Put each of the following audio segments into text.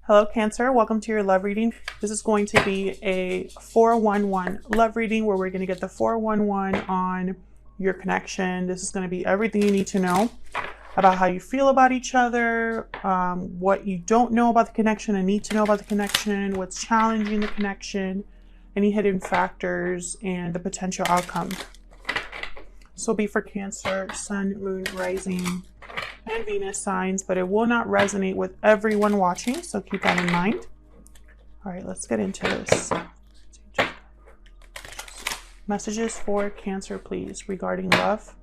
Hello, Cancer. Welcome to your love reading. This is going to be a 411 love reading where we're going to get the 411 on your connection. This is going to be everything you need to know about how you feel about each other, what you don't know about the connection and need to know about the connection, what's challenging the connection, any hidden factors, and the potential outcome. This will be for Cancer, Sun, Moon, Rising, and Venus signs, but it will not resonate with everyone watching, so keep that in mind. All right, let's get into this. Messages for Cancer, please, regarding love.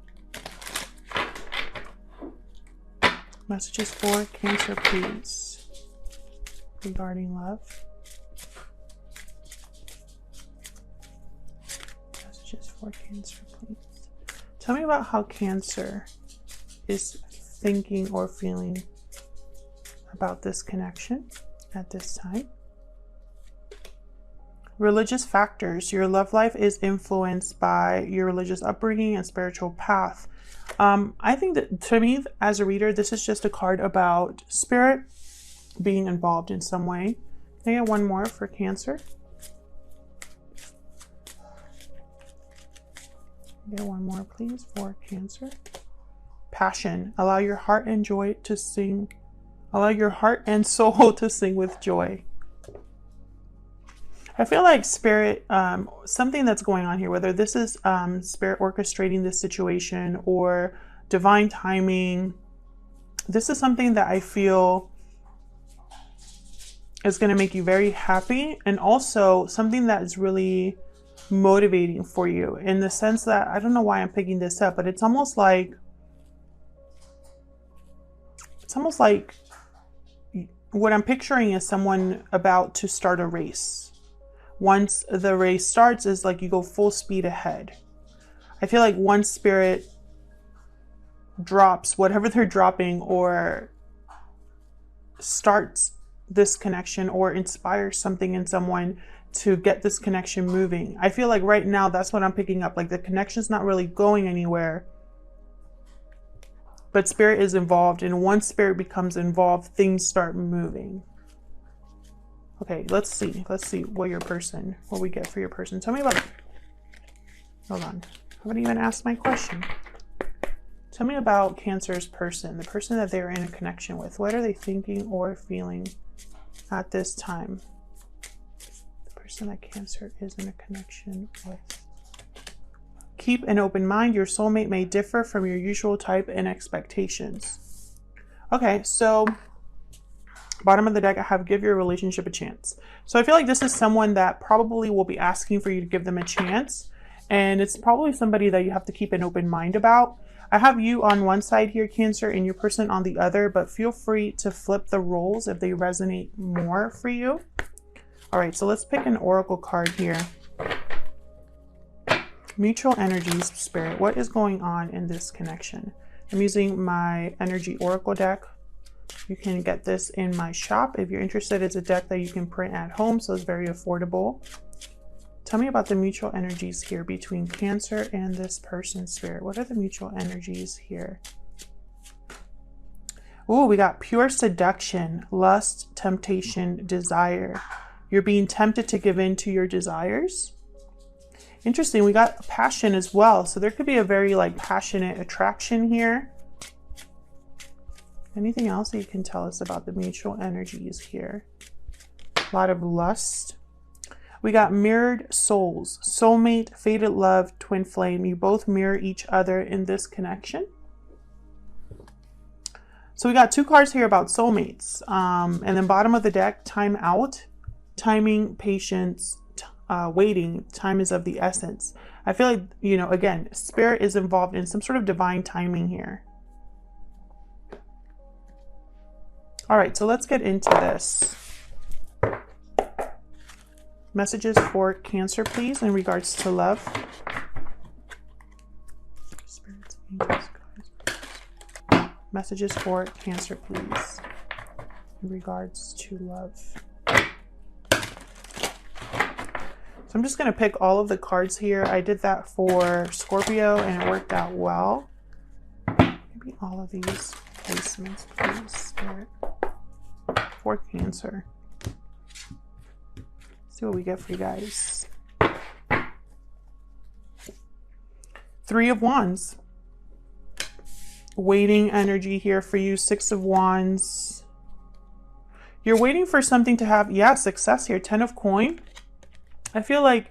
Messages for Cancer, please, regarding love. Messages for Cancer, please. Tell me about how Cancer is thinking or feeling about this connection at this time. Religious factors. Your love life is influenced by your religious upbringing and spiritual path. I think that, to me, as a reader, this is just a card about spirit being involved in some way. Can I get one more for Cancer? Get one more, please, for Cancer. Passion. Allow your heart and joy to sing. Allow your heart and soul to sing with joy. I feel like spirit, something that's going on here, whether this is spirit orchestrating this situation or divine timing, this is something that I feel is going to make you very happy, and also something that is really motivating for you, in the sense that, I don't know why I'm picking this up, but it's almost like what I'm picturing is someone about to start a race. Once the race starts, is like you go full speed ahead. I feel like once spirit drops whatever they're dropping, or starts this connection, or inspires something in someone to get this connection moving, I feel like right now that's what I'm picking up. Like the connection's not really going anywhere, but spirit is involved, and once spirit becomes involved, things start moving. Okay, let's see what we get for your person. Tell me about, hold on, I haven't even asked my question. Tell me about Cancer's person, the person that they're in a connection with. What are they thinking or feeling at this time? The person that Cancer is in a connection with. Keep an open mind. Your soulmate may differ from your usual type and expectations. Okay, so bottom of the deck, I have give your relationship a chance. So I feel like this is someone that probably will be asking for you to give them a chance. And it's probably somebody that you have to keep an open mind about. I have you on one side here, Cancer, and your person on the other, but feel free to flip the roles if they resonate more for you. All right, so let's pick an oracle card here. Mutual energies, spirit. What is going on in this connection? I'm using my energy oracle deck. You can get this in my shop if you're interested. It's a deck that you can print at home, so it's very affordable. Tell me about the mutual energies here between Cancer and this person, spirit. What are the mutual energies here? Oh, we got pure seduction, lust, temptation, desire. You're being tempted to give in to your desires. Interesting, we got passion as well. So there could be a very passionate attraction here. Anything else that you can tell us about the mutual energies here? A lot of lust. We got mirrored souls, soulmate, fated love, twin flame. You both mirror each other in this connection. So we got two cards here about soulmates. And then bottom of the deck, time out, timing, patience, waiting. Time is of the essence. I feel like, again, spirit is involved in some sort of divine timing here. All right, so let's get into this. Messages for Cancer, please, in regards to love. Spirits, angels, guides. Messages for Cancer, please, in regards to love. So I'm just going to pick all of the cards here. I did that for Scorpio and it worked out well. Maybe all of these placements, please, Spirit. for Cancer. See what we get for you guys. 3 of Wands. Waiting energy here for you. 6 of Wands. You're waiting for something to have, yeah, success here. 10 of Coin. I feel like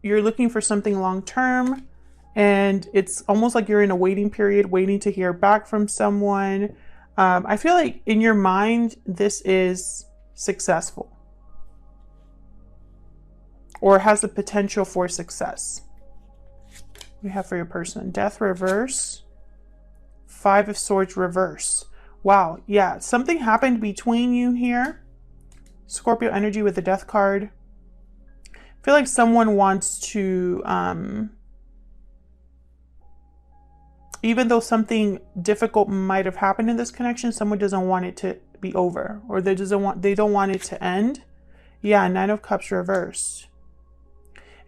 you're looking for something long term, and it's almost like you're in a waiting period, waiting to hear back from someone. I feel like in your mind, this is successful or has the potential for success. We have for your person, Death reverse, 5 of Swords reverse. Wow, yeah, something happened between you here. Scorpio energy with the Death card. I feel like someone wants to, even though something difficult might have happened in this connection, someone doesn't want it to be over, or they don't want it to end. Yeah, 9 of Cups reversed.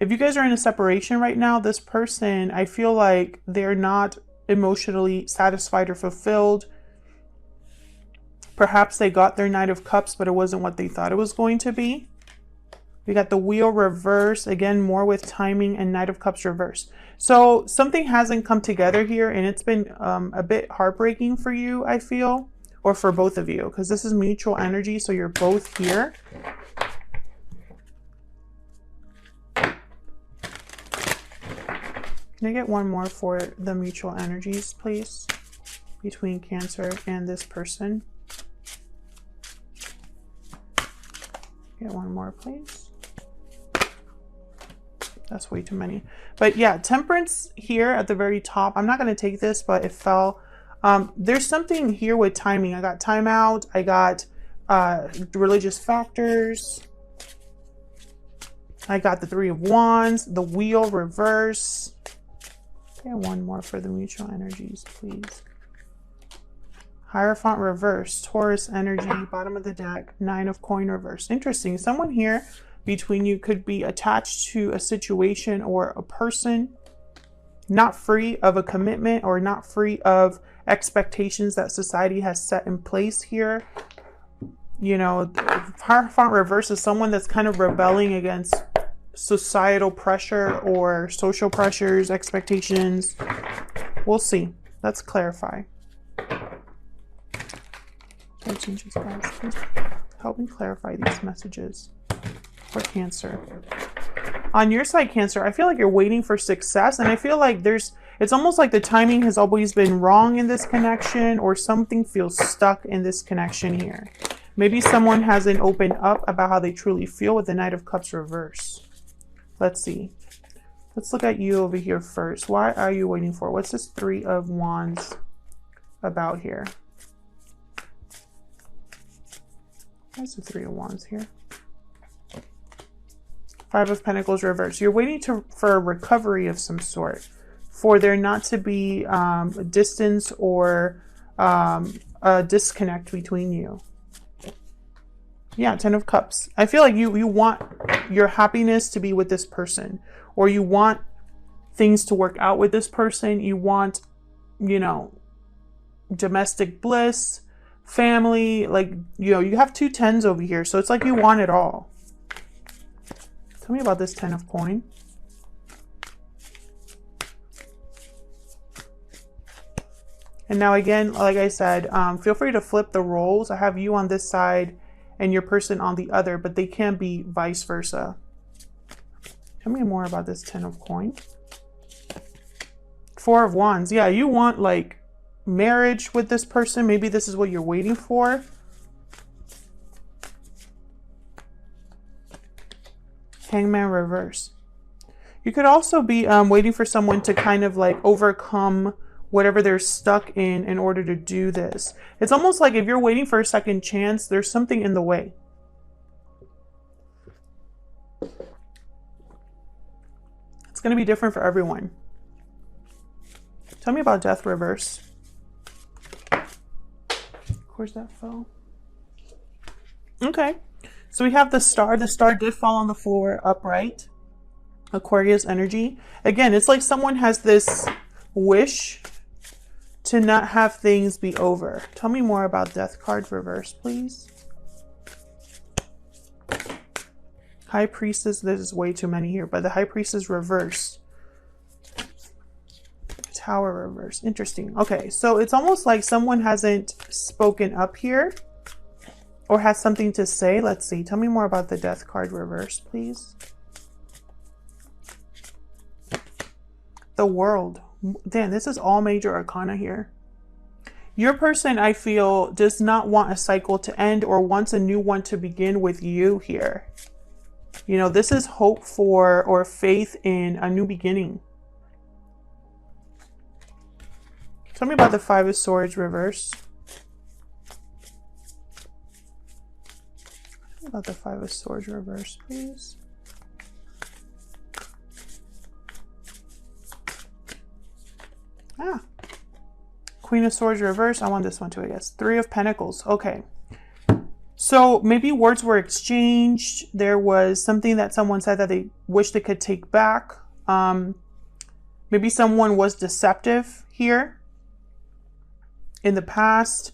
If you guys are in a separation right now, this person, I feel like they're not emotionally satisfied or fulfilled. Perhaps they got their Knight of Cups, but it wasn't what they thought it was going to be. We got the Wheel reverse, again, more with timing, and Knight of Cups reverse. So something hasn't come together here, and it's been a bit heartbreaking for you, I feel, or for both of you, because this is mutual energy, so you're both here. Can I get one more for the mutual energies, please, between Cancer and this person? Get one more, please. That's way too many. But yeah, Temperance here at the very top. I'm not going to take this, but it fell. There's something here with timing. I got timeout. I got religious factors. I got the 3 of Wands, the Wheel reverse. Okay, one more for the mutual energies, please. Hierophant reverse, Taurus energy, bottom of the deck, 9 of Coin reverse. Interesting. Someone here between you could be attached to a situation or a person, not free of a commitment or not free of expectations that society has set in place here. You know, Hierophant reverse is someone that's kind of rebelling against societal pressure or social pressures, expectations. We'll see. Let's clarify. Changes, guys. Please help me clarify these messages for Cancer. On your side, Cancer, I feel like you're waiting for success, and I feel like it's almost like the timing has always been wrong in this connection, or something feels stuck in this connection here. Maybe someone hasn't opened up about how they truly feel with the Knight of Cups reverse. Let's see. Let's look at you over here first. Why are you waiting for? What's this 3 of Wands about here? Where's the 3 of Wands here? 5 of Pentacles reverse. You're waiting for a recovery of some sort, for there not to be distance or a disconnect between you. Yeah, 10 of Cups. I feel like you want your happiness to be with this person, or you want things to work out with this person. You want, you know, domestic bliss, family, like, you know, you have 2 10s over here, so it's like you want it all. Tell me about this 10 of Coin. And now again, like I said, feel free to flip the roles. I have you on this side and your person on the other, but they can be vice versa. Tell me more about this 10 of Coin. 4 of Wands. Yeah, you want like marriage with this person. Maybe this is what you're waiting for. Hangman reverse. You could also be waiting for someone to kind of like overcome whatever they're stuck in order to do this. It's almost like if you're waiting for a second chance, there's something in the way. It's going to be different for everyone. Tell me about Death reverse. Of course that fell. Okay. So we have the Star. The Star did fall on the floor upright. Aquarius energy. Again, it's like someone has this wish to not have things be over. Tell me more about Death card reverse, please. High Priestess, there's way too many here, but the High Priestess reversed. Tower reverse. Interesting. Okay, so it's almost like someone hasn't spoken up here or has something to say. Let's see. Tell me more about the Death card reverse, please. The World. Damn, this is all major arcana here. Your person, I feel, does not want a cycle to end or wants a new one to begin with you here. You know, this is hope for or faith in a new beginning. Tell me about the Five of Swords reverse. Tell me about the Five of Swords reverse, please. Ah. Queen of Swords reverse. I want this one too, I guess. Three of Pentacles. Okay. So maybe words were exchanged. There was something that someone said that they wish they could take back. Maybe someone was deceptive here in the past.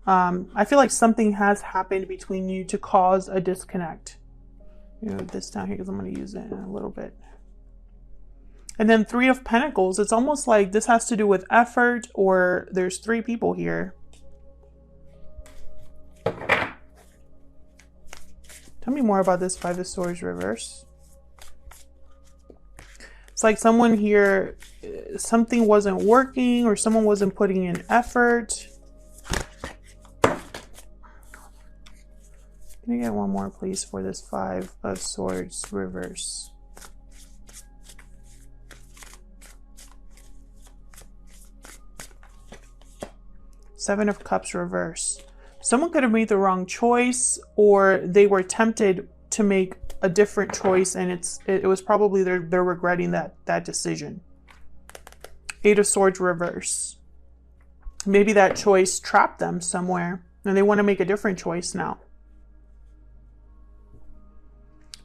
I feel like something has happened between you to cause a disconnect. You know, this down here because I'm going to use it in a little bit. And then Three of Pentacles. It's almost like this has to do with effort, or there's three people here. Tell me more about this Five of Swords reverse. It's like someone here, something wasn't working or someone wasn't putting in effort. Can I get one more, please, for this Five of Swords reverse? Seven of Cups reverse. Someone could have made the wrong choice, or they were tempted to make a different choice, and it was probably they're regretting that decision. Eight of Swords reverse. Maybe that choice trapped them somewhere and they want to make a different choice now.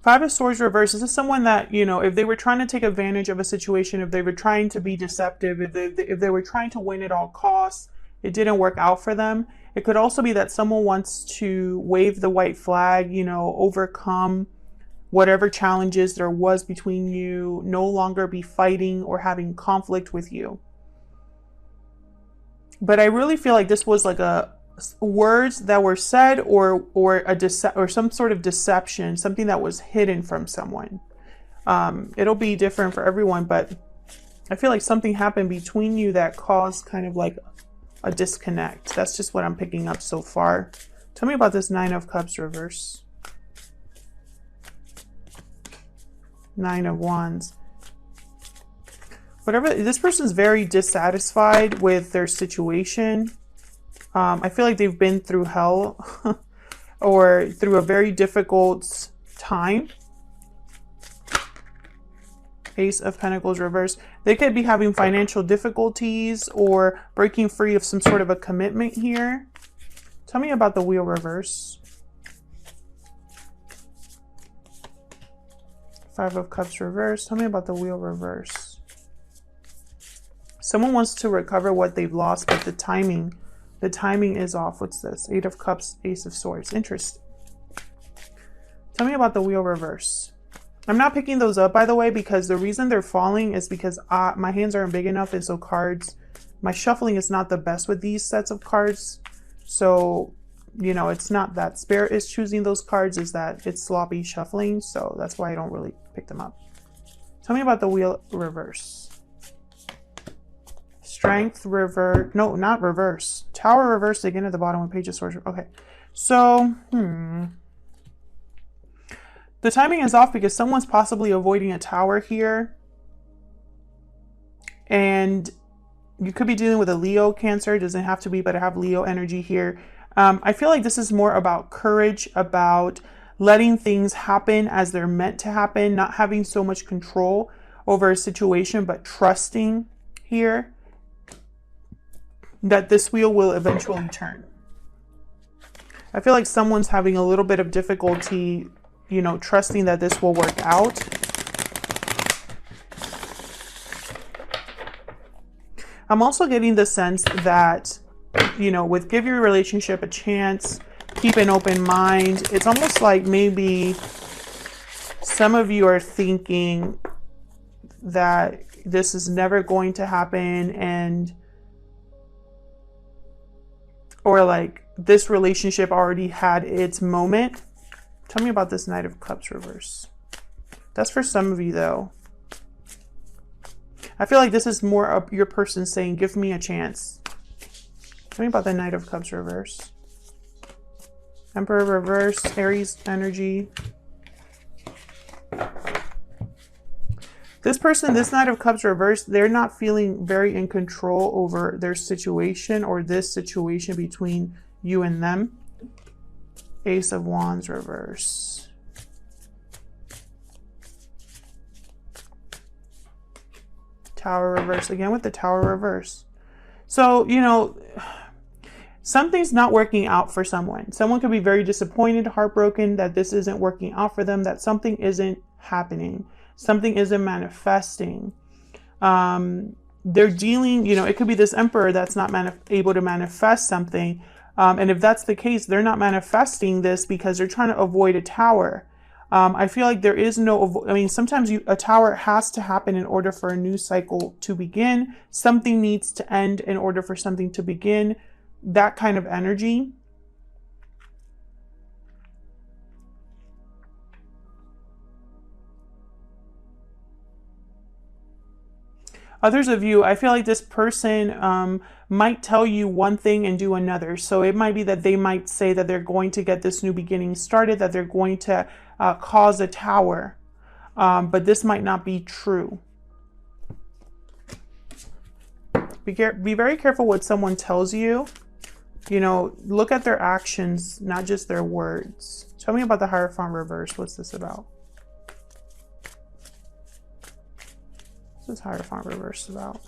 Five of Swords reverse. This is someone that, you know, if they were trying to take advantage of a situation, if they were trying to be deceptive, if they were trying to win at all costs, it didn't work out for them. It could also be that someone wants to wave the white flag, you know, overcome whatever challenges there was between you, no longer be fighting or having conflict with you. But I really feel like this was like words that were said or some sort of deception, something that was hidden from someone. It'll be different for everyone, but I feel like something happened between you that caused kind of like a disconnect. That's just what I'm picking up so far. Tell me about this Nine of Cups reverse. Nine of Wands. Whatever, this person's very dissatisfied with their situation. I feel like they've been through hell or through a very difficult time. Ace of Pentacles reverse. They could be having financial difficulties or breaking free of some sort of a commitment here. Tell me about the Wheel reverse. Five of Cups reverse. Tell me about the Wheel reverse. Someone wants to recover what they've lost, but the timing is off. What's this? Eight of Cups, Ace of Swords. Interesting. Tell me about the Wheel reverse. I'm not picking those up, by the way, because the reason they're falling is because my hands aren't big enough, and so my shuffling is not the best with these sets of cards. So, you know, it's not that Spirit is choosing those cards, is that it's sloppy shuffling. So that's why I don't really pick them up. Tell me about the Wheel reverse. Strength reverse. No, not reverse. Tower reverse again at the bottom with Page of Swords. Okay. So, the timing is off because someone's possibly avoiding a tower here. And you could be dealing with a Leo, Cancer. It doesn't have to be, but I have Leo energy here. I feel like this is more about courage, about letting things happen as they're meant to happen, not having so much control over a situation, but trusting here that this wheel will eventually turn. I feel like someone's having a little bit of difficulty, you know, trusting that this will work out. I'm also getting the sense that, you know, with give your relationship a chance, keep an open mind. It's almost like maybe Some of you are thinking that this is never going to happen, and or like this relationship already had its moment. Tell me about this Knight of Cups reverse. That's for some of you though. I feel like this is more of your person saying, give me a chance. Tell me about the Knight of Cups reverse. Emperor reverse, Aries energy. This person, this Knight of Cups reverse, they're not feeling very in control over their situation or this situation between you and them. Ace of Wands reverse. Tower reverse, again with the Tower reverse. So, you know, something's not working out for someone. Someone could be very disappointed, heartbroken that this isn't working out for them, that something isn't happening. Something isn't manifesting. They're dealing, you know, it could be this Emperor that's not able to manifest something. And if that's the case, they're not manifesting this because they're trying to avoid a Tower. I feel like there is no, I mean, sometimes a Tower has to happen in order for a new cycle to begin. Something needs to end in order for something to begin. That kind of energy. Others of you, I feel like this person might tell you one thing and do another. So it might be that they might say that they're going to get this new beginning started, that they're going to cause a Tower. But this might not be true. Be very careful what someone tells you. You know, look at their actions, not just their words. Tell me about the Hierophant reverse. What's this about? What's this Hierophant reverse about?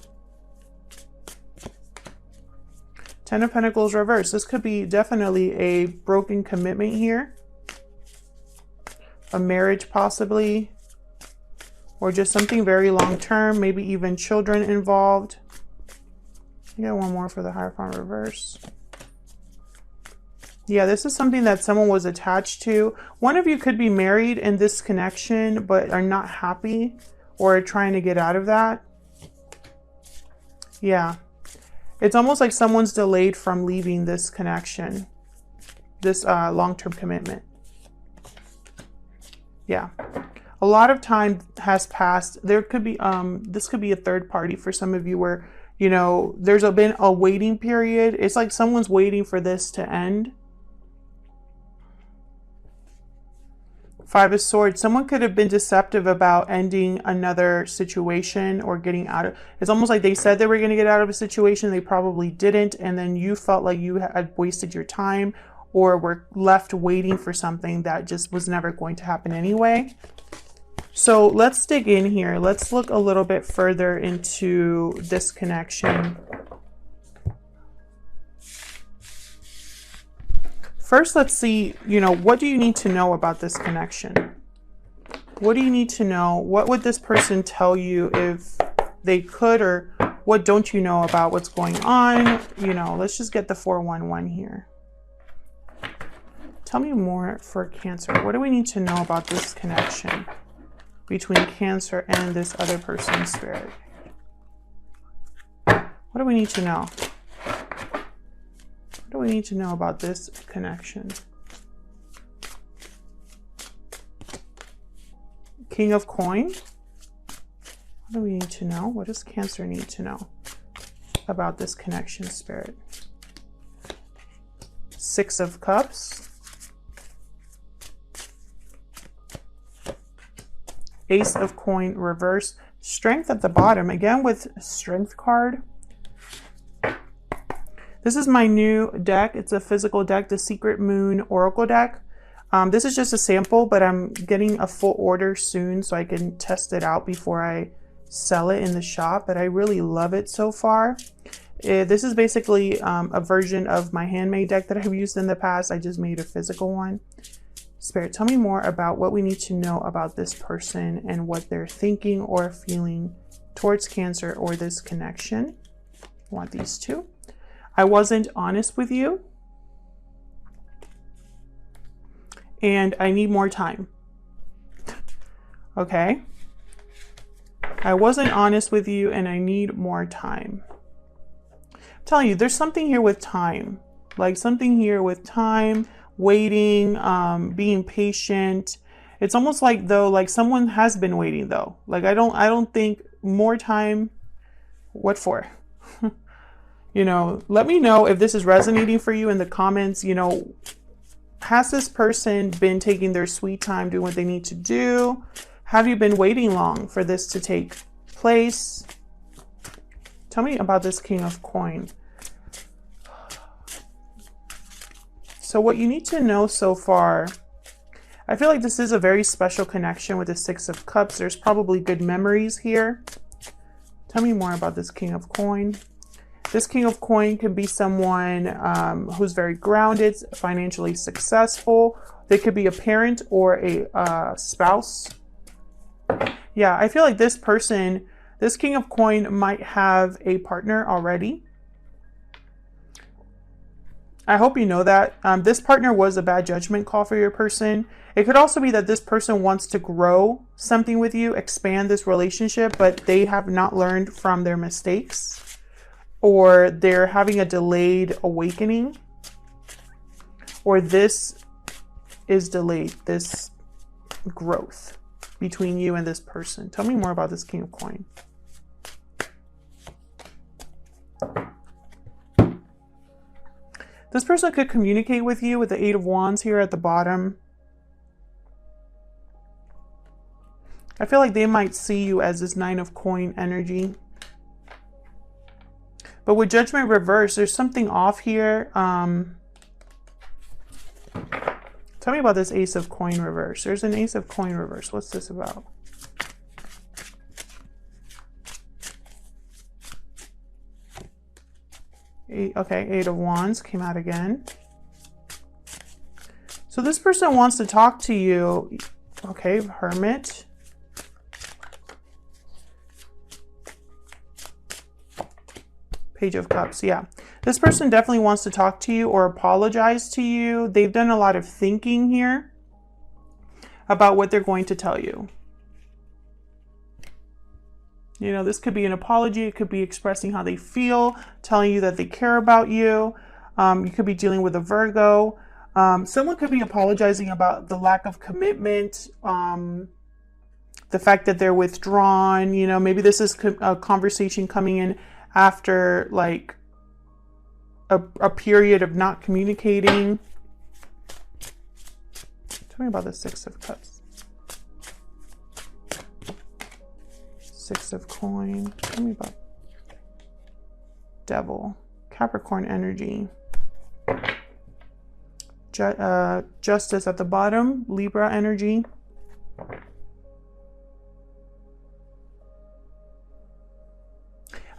Ten of Pentacles reverse. This could be definitely a broken commitment here. A marriage possibly. Or just something very long term. Maybe even children involved. I got one more for the Hierophant reverse. Yeah, this is something that someone was attached to. One of you could be married in this connection, but are not happy or trying to get out of that. Yeah. It's almost like someone's delayed from leaving this connection, this long-term commitment. Yeah. A lot of time has passed. There could be, this could be a third party for some of you where, you know, there's been a waiting period. It's like someone's waiting for this to end. Five of Swords. Someone could have been deceptive about ending another situation or getting out of. It's almost like they said they were going to get out of a situation. They probably didn't. And then you felt like you had wasted your time or were left waiting for something that just was never going to happen anyway. So let's dig in here. Let's look a little bit further into this connection. First, let's see, you know, what do you need to know about this connection? What do you need to know? What would this person tell you if they could, or what don't you know about what's going on? You know, let's just get the 411 here. Tell me more for Cancer. What do we need to know about this connection between Cancer and this other person's spirit? What do we need to know? What do we need to know about this connection? King of Coin. What do we need to know? What does Cancer need to know about this connection, spirit? Six of Cups. Ace of Coin reverse. Strength at the bottom. Again with Strength card. This is my new deck. It's a physical deck, the Secret Moon Oracle deck. This is just a sample, but I'm getting a full order soon so I can test it out before I sell it in the shop. But I really love it so far. This is basically a version of my handmade deck that I've used in the past. I just made a physical one. Spirit, tell me more about what we need to know about this person and what they're thinking or feeling towards Cancer or this connection. I want these two. I wasn't honest with you, and I need more time. Okay. I wasn't honest with you and I need more time. I'm telling you, there's something here with time. Like something here with time, waiting, being patient. It's almost like though, like someone has been waiting though. Like I don't think more time. What for? You know, let me know if this is resonating for you in the comments. You know, has this person been taking their sweet time doing what they need to do? Have you been waiting long for this to take place? Tell me about this King of Coin. So what you need to know so far, I feel like this is a very special connection with the Six of Cups. There's probably good memories here. Tell me more about this King of Coin. This King of Coin could be someone who's very grounded, financially successful. They could be a parent or a spouse. Yeah, I feel like this person, this King of Coin might have a partner already. I hope you know that. This partner was a bad judgment call for your person. It could also be that this person wants to grow something with you, expand this relationship, but they have not learned from their mistakes, or they're having a delayed awakening, or this is delayed, this growth between you and this person. Tell me more about this King of Coin. This person could communicate with you with the Eight of Wands here at the bottom. I feel like they might see you as this Nine of Coin energy. But with Judgment reversed, there's something off here. Tell me about this Ace of Coin reverse. There's an Ace of Coin reverse. What's this about? Okay, Eight of Wands came out again. So this person wants to talk to you. Okay, Hermit. Page of Cups, yeah. This person definitely wants to talk to you or apologize to you. They've done a lot of thinking here about what they're going to tell you. You know, this could be an apology. It could be expressing how they feel, telling you that they care about you. You could be dealing with a Virgo. Someone could be apologizing about the lack of commitment, the fact that they're withdrawn. You know, maybe this is a conversation coming in after like a period of not communicating. Tell me about the Six of Cups. Six of Coin. Tell me about Devil. Capricorn energy. Justice at the bottom. Libra energy.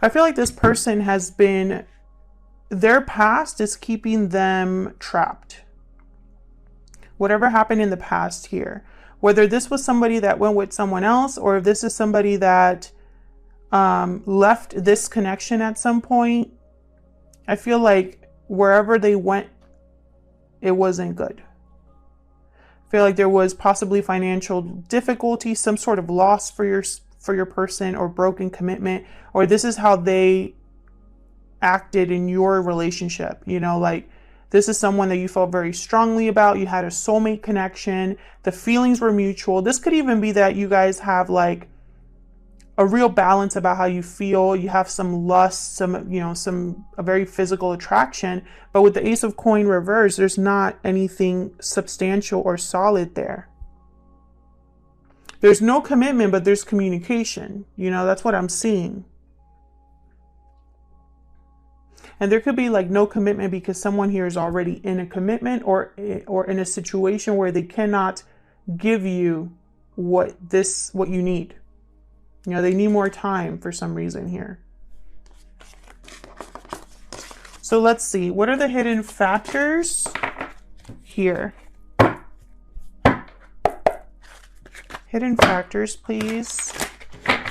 I feel like this person has been, their past is keeping them trapped. Whatever happened in the past here, whether this was somebody that went with someone else, or if this is somebody that left this connection at some point, I feel like wherever they went, it wasn't good. I feel like there was possibly financial difficulty, some sort of loss for your person, or broken commitment, or this is how they acted in your relationship. You know, like this is someone that you felt very strongly about. You had a soulmate connection. The feelings were mutual. This could even be that you guys have like a real balance about how you feel. You have some lust, some, you know, a very physical attraction. But with the Ace of Coin reverse, there's not anything substantial or solid there. There's no commitment, but there's communication. You know, that's what I'm seeing. And there could be like no commitment because someone here is already in a commitment or in a situation where they cannot give you what you need. You know, they need more time for some reason here. So let's see. What are the hidden factors here? Hidden factors, please,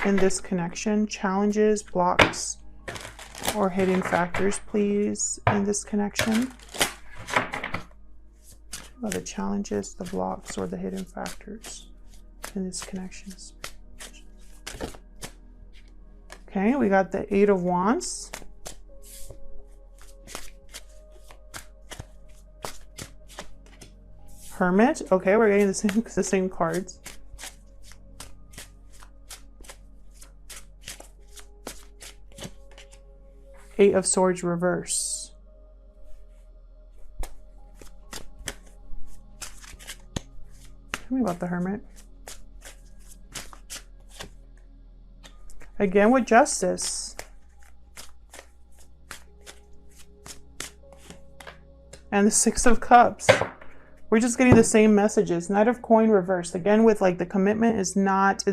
in this connection. Challenges, blocks, or hidden factors, please, in this connection. What are the challenges, the blocks, or the hidden factors? in this connection. Okay, we got the Eight of Wands. Hermit. Okay, we're getting the same cards. Eight of Swords reverse. Tell me about the Hermit. Again with Justice. And the Six of Cups. We're just getting the same messages. Knight of Coin reversed. Again with like the commitment is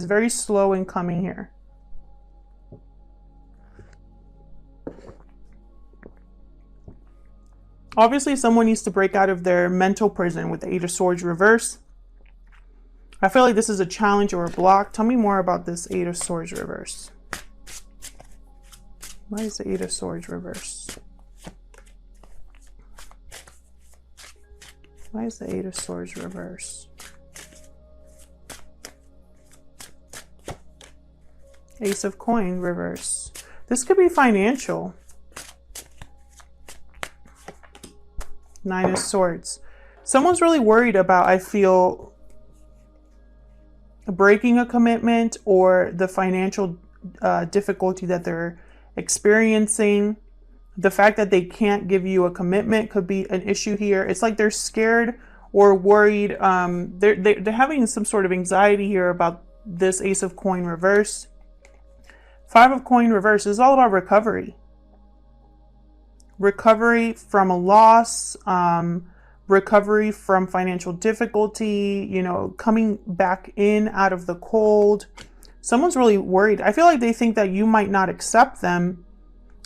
very slow in coming here. Obviously someone needs to break out of their mental prison with the Eight of Swords reverse. I feel like this is a challenge or a block. Tell me more about this Eight of Swords reverse. Why is the Eight of Swords reverse? Why is the Eight of Swords reverse? Ace of Coin reverse. This could be financial. Nine of Swords. Someone's really worried about, I feel, breaking a commitment or the financial difficulty that they're experiencing. The fact that they can't give you a commitment could be an issue here. It's like they're scared or worried. They're having some sort of anxiety here about this Ace of Coin reverse. Five of Coin reverse is all about recovery. Recovery from a loss, recovery from financial difficulty, you know, coming back in out of the cold. Someone's really worried. I feel like they think that you might not accept them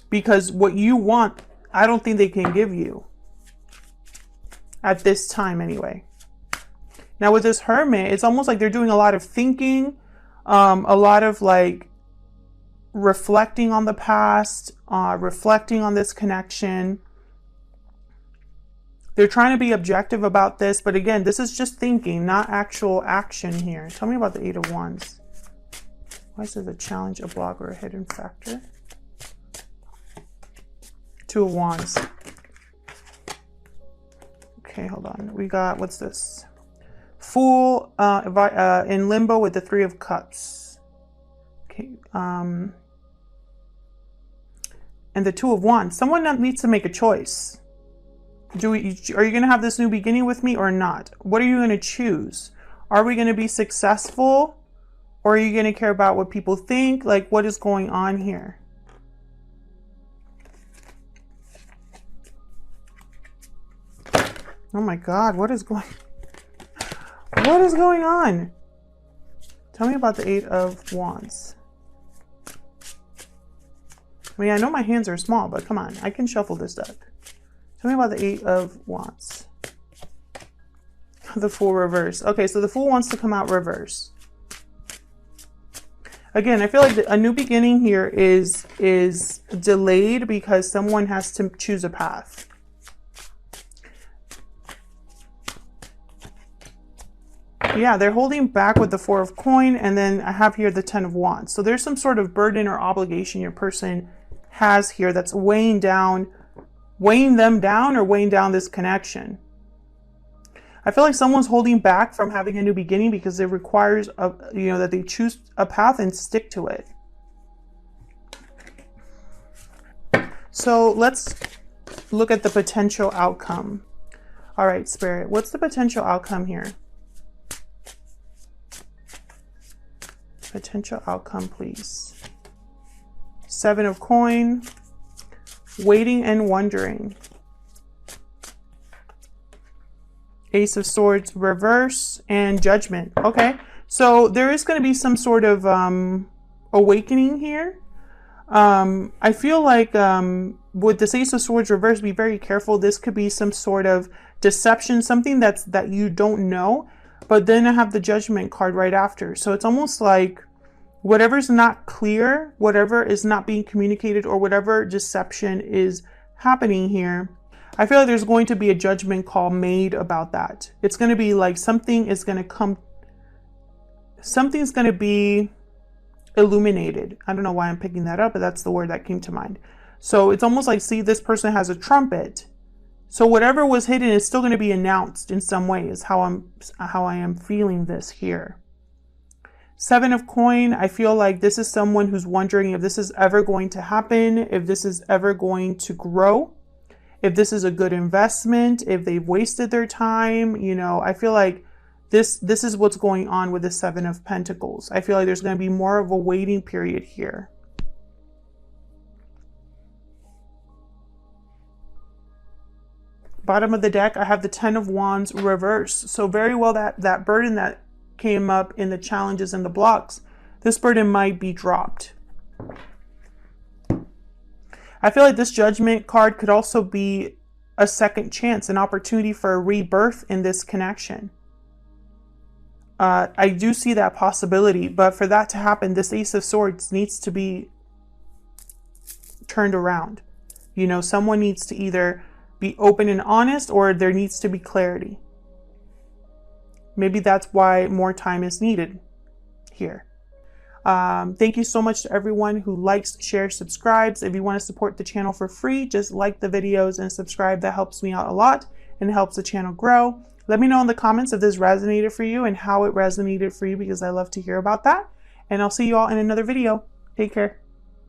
because what you want, I don't think they can give you at this time anyway. Now with this Hermit, it's almost like they're doing a lot of thinking, a lot of like reflecting on the past, reflecting on this connection. They're trying to be objective about this, but again, this is just thinking, not actual action here. Tell me about the Eight of Wands. Why is this a challenge, a block, or a hidden factor? Two of Wands. Okay, hold on. We got, what's this? Fool in limbo with the Three of Cups. Okay. And the Two of Wands. Someone needs to make a choice. Are you going to have this new beginning with me or not? What are you going to choose? Are we going to be successful? Or are you going to care about what people think? Like, what is going on here? Oh my God, what is going on? Tell me about the Eight of Wands. I mean, I know my hands are small, but come on, I can shuffle this deck. Tell me about the Eight of Wands. The Fool reverse. Okay, so the Fool wants to come out reverse. Again, I feel like a new beginning here is delayed because someone has to choose a path. Yeah, they're holding back with the Four of Coin, and then I have here the Ten of Wands. So there's some sort of burden or obligation your person has here that's weighing them down or weighing down this connection. I feel like someone's holding back from having a new beginning because it requires that they choose a path and stick to it. So let's look at the potential outcome. All right, Spirit, what's the potential outcome here? Potential outcome, please. Seven of Coin, waiting and wondering. Ace of Swords reverse and Judgment. Okay, so there is going to be some sort of awakening here. I feel like with this Ace of Swords reverse, be very careful. This could be some sort of deception, something that you don't know. But then I have the Judgment card right after. So it's almost like whatever's not clear, whatever is not being communicated, or whatever deception is happening here, I feel like there's going to be a judgment call made about that. It's going to be like something is going to come something's going to be illuminated. I don't know why I'm picking that up, but that's the word that came to mind. So it's almost like, see, this person has a trumpet. So whatever was hidden is still going to be announced in some way, is how I am feeling this here. 7 of coin, I feel like this is someone who's wondering if this is ever going to happen, if this is ever going to grow, if this is a good investment, if they've wasted their time. You know, I feel like this is what's going on with the 7 of Pentacles. I feel like there's going to be more of a waiting period here. Bottom of the deck, I have the 10 of Wands reversed. So very well that burden that came up in the challenges and the blocks, this burden might be dropped. I feel like this Judgment card could also be a second chance, an opportunity for a rebirth in this connection. I do see that possibility, but for that to happen, this Ace of Swords needs to be turned around. You know, someone needs to either be open and honest, or there needs to be clarity. Maybe that's why more time is needed here. Thank you so much to everyone who likes, shares, subscribes. If you want to support the channel for free, just like the videos and subscribe. That helps me out a lot and helps the channel grow. Let me know in the comments if this resonated for you and how it resonated for you, because I love to hear about that. And I'll see you all in another video. Take care.